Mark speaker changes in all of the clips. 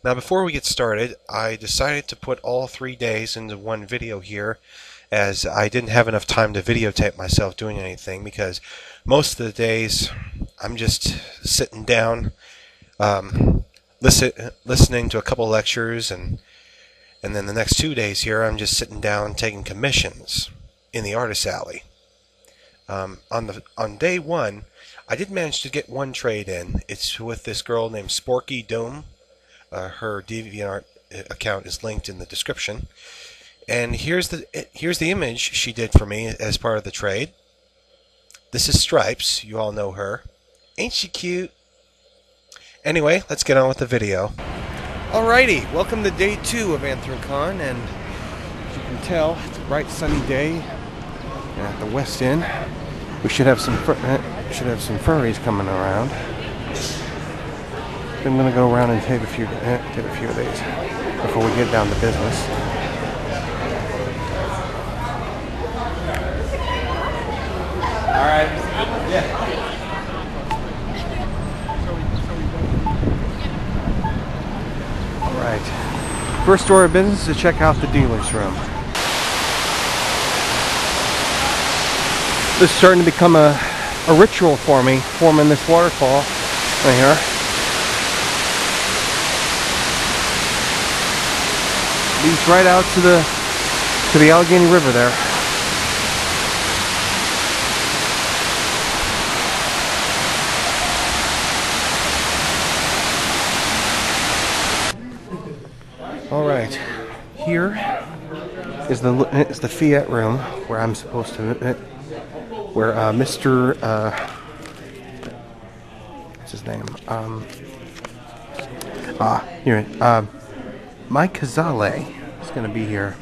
Speaker 1: Now before we get started, I decided to put all 3 days into one video here as I didn't have enough time to videotape myself doing anything because most of the days I'm just sitting down listening to a couple lectures and then the next 2 days here I'm just sitting down taking commissions in the artist alley. On day one, I did manage to get one trade in. It's with this girl named Sporky Doom. Her DeviantArt account is linked in the description. And here's the image she did for me as part of the trade. This is Stripes. You all know her. Ain't she cute? Anyway, let's get on with the video. Alrighty, welcome to day 2 of Anthrocon, and as you can tell, it's a bright sunny day at the West End. We should have some furries coming around. I'm going to go around and take a few of these before we get down to business. All right. Yeah. All right. First order of business is to check out the dealer's room. This is starting to become a ritual for me, forming this waterfall right here. Leads right out to the Allegheny River there. All right, here is the Fiat room where I'm supposed to where Mr. What's his name? Here. Mike Cazale is going to be here.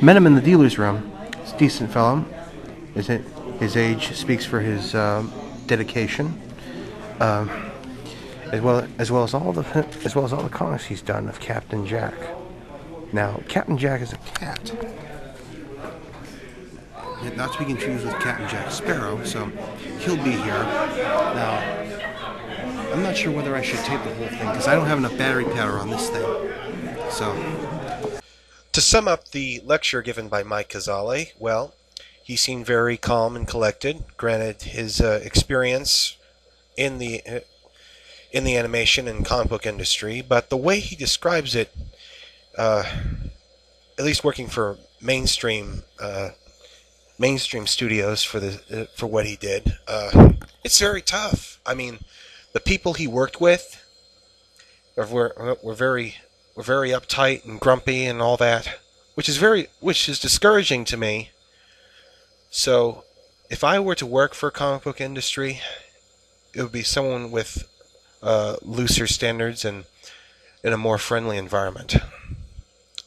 Speaker 1: Met him in the dealer's room. He's a decent fellow. His age speaks for his dedication, as well as all the comics he's done of Captain Jack. Now, Captain Jack is a cat, not to be confused with Captain Jack Sparrow. So he'll be here. Now, I'm not sure whether I should tape the whole thing because I don't have enough battery power on this thing. So, to sum up the lecture given by Mike Cazale, well, he seemed very calm and collected. Granted, his experience in the animation and comic book industry, but the way he describes it, at least working for mainstream studios for what he did, it's very tough. I mean, the people he worked with were very uptight and grumpy and all that, which is discouraging to me. So, if I were to work for a comic book industry, it would be someone with looser standards and in a more friendly environment.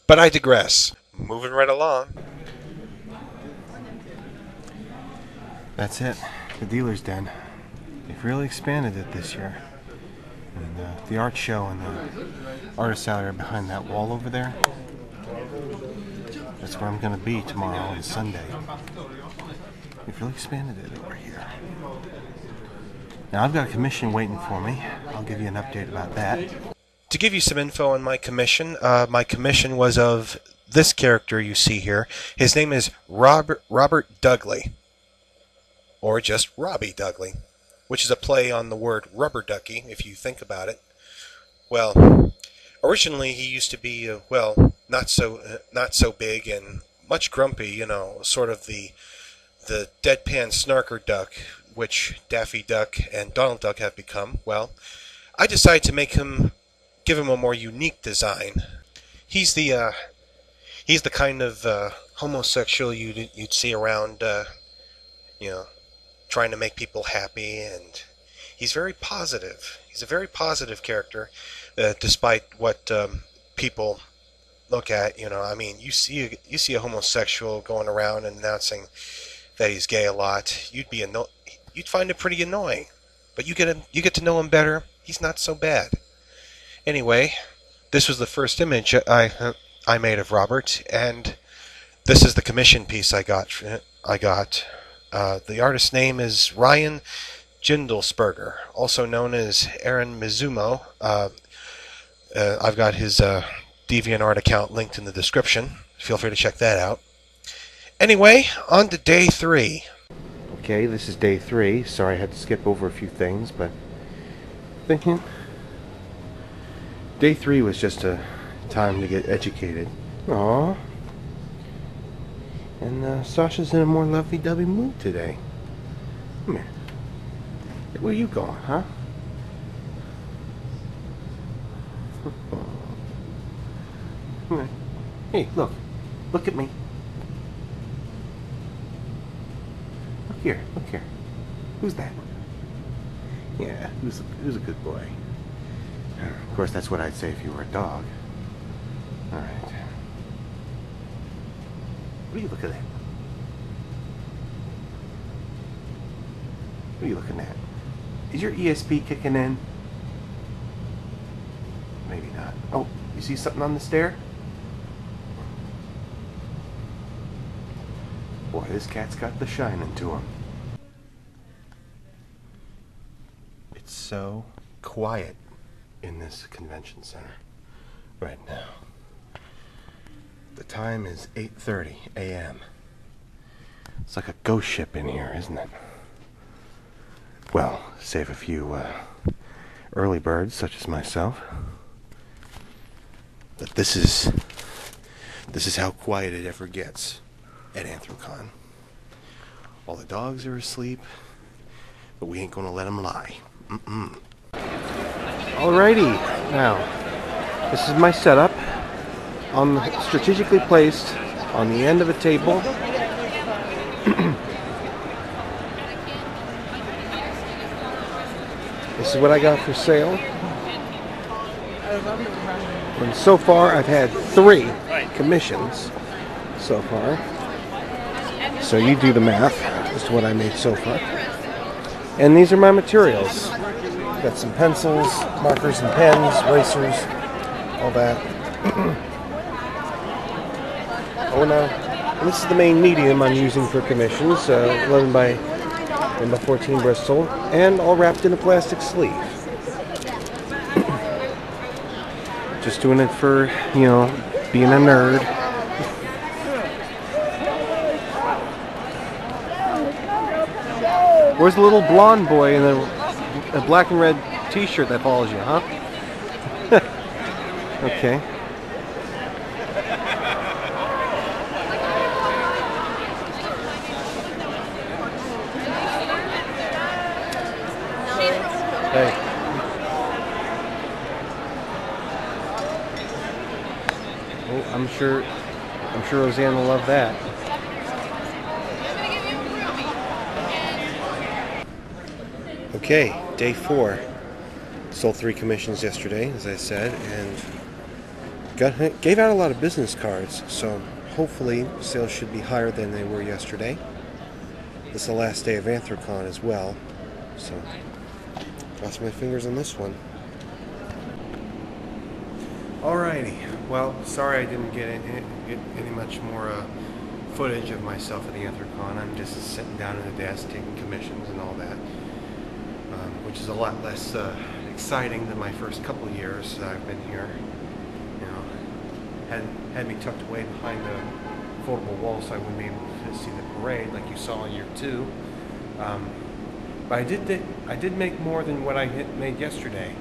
Speaker 1: But I digress. Moving right along. That's it. The dealer's den. They've really expanded it this year. And the art show and the artist alley are behind that wall over there. That's where I'm going to be tomorrow on Sunday. We've really expanded it over here. Now I've got a commission waiting for me. I'll give you an update about that. To give you some info on my commission was of this character you see here. His name is Robert Dudley, or just Robbie Dudley, which is a play on the word rubber ducky, if you think about it. Well, originally he used to be, not so big and much grumpy, you know, sort of the deadpan snarker duck, which Daffy Duck and Donald Duck have become. Well, I decided to give him a more unique design. He's the kind of homosexual you'd see around, trying to make people happy, and he's very positive. He's a very positive character, despite what people look at. You know, I mean, you see a homosexual going around and announcing that he's gay a lot. You'd find it pretty annoying. But you get to know him better. He's not so bad. Anyway, this was the first image I made of Robert, and this is the commission piece I got. The artist's name is Ryan Jindelsberger, also known as Aaron Mizumo. I've got his DeviantArt account linked in the description. Feel free to check that out. Anyway, on to day 3. Okay, this is day 3. Sorry I had to skip over a few things, but thinking day 3 was just a time to get educated. Aww. And Sasha's in a more lovey-dovey mood today. Come here. Where you going, huh? Hey, look. Look at me. Look here. Look here. Who's that? Yeah, who's a good boy? Of course, that's what I'd say if you were a dog. All right. What are you looking at? What are you looking at? Is your ESP kicking in? Maybe not. Oh, you see something on the stair? Boy, this cat's got the shining to him. It's so quiet in this convention center right now. The time is 8:30 a.m. It's like a ghost ship in here, isn't it? Well, save a few early birds such as myself. But this is how quiet it ever gets at Anthrocon. All the dogs are asleep, but we ain't gonna let them lie. Alrighty, now this is my setup, strategically placed on the end of a table. This is what I got for sale. And so far I've had 3 commissions so far. So you do the math as to what I made so far. And these are my materials. Got some pencils, markers and pens, erasers, all that. Oh no. And this is the main medium I'm using for commissions, 11 by 14 Bristol, and all wrapped in a plastic sleeve. Just doing it for, you know, being a nerd. Where's the little blonde boy in a black and red t-shirt that follows you, huh? Okay. Hey. Oh, I'm sure Roseanne will love that. Okay, day 4. Sold 3 commissions yesterday, as I said, and gave out a lot of business cards, so hopefully sales should be higher than they were yesterday. This is the last day of Anthrocon as well, so cross my fingers on this one. Alrighty, well, sorry I didn't get any much more footage of myself at the Anthrocon. I'm just sitting down at a desk taking commissions and all that, which is a lot less exciting than my first couple of years that I've been here. You know, had me tucked away behind the foldable wall so I wouldn't be able to see the parade like you saw in year 2. But I did make more than what I made yesterday.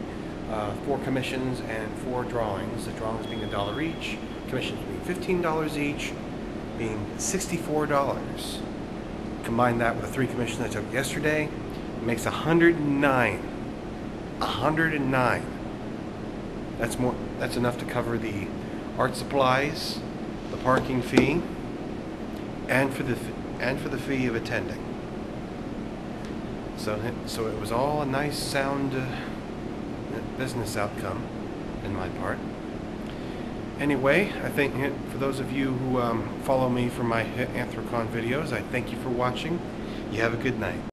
Speaker 1: 4 commissions and 4 drawings. The drawings being $1 each, commissions being $15 each, being $64. Combine that with the 3 commissions I took yesterday, it makes $109. $109. That's enough to cover the art supplies, the parking fee, and for the fee of attending. So it was all a nice, sound business outcome in my part. Anyway, I think for those of you who follow me for my Anthrocon videos, I thank you for watching. You have a good night.